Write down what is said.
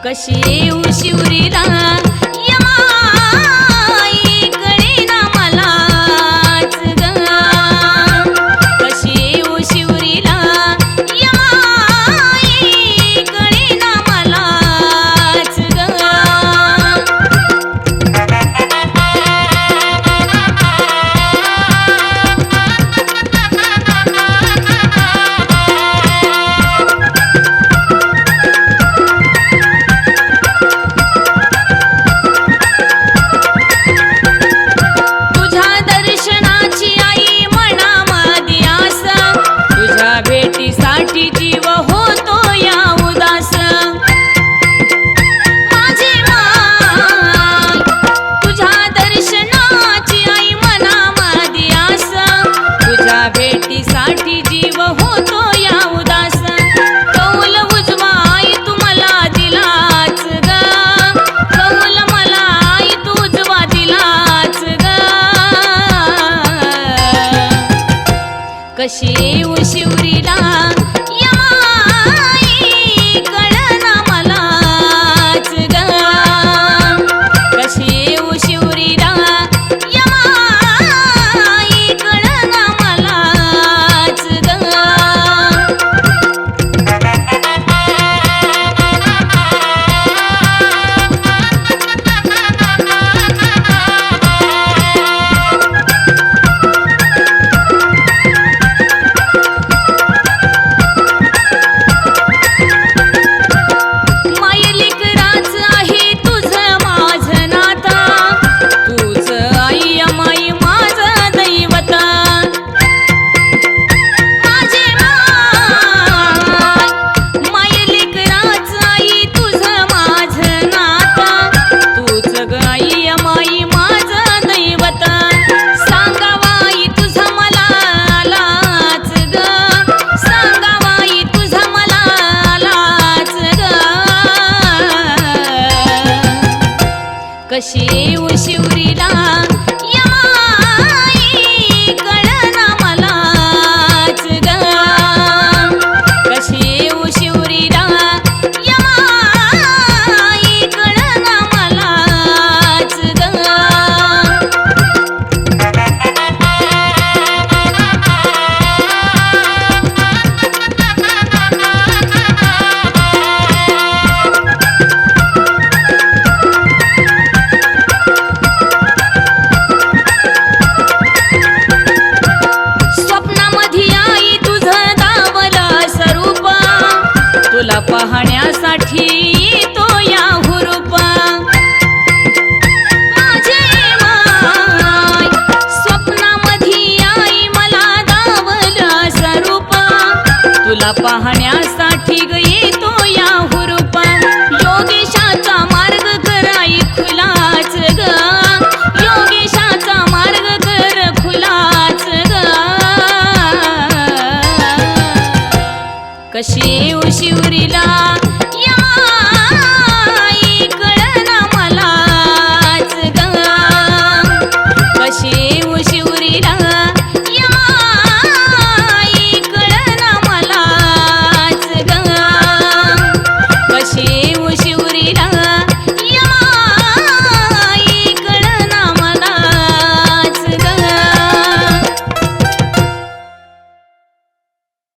कशी येऊ शिवरीला यमाई कळेना मलाच ग कशी येऊ शिवरीला यमाई कळेना मलाच ग भेटीसाठी जीव होतो या उदास कौल उजवा आई तू मला दिलाच ग कौल मला आई तू उजवा दिलाच ग कशी येऊ शिवरीला यमाई कळना मलाच ग कशी येऊ शिवरीला कशी येऊ शिवरीला यमाई कळना मलाच ग कशी येऊ शिवरीला यमाई कळना मलाच ग तुला पाहण्यासाठी तो या हुरूप माझे माय स्वप्नामधी आई मला दावलं स्वरूप तुला पाहण्यासाठी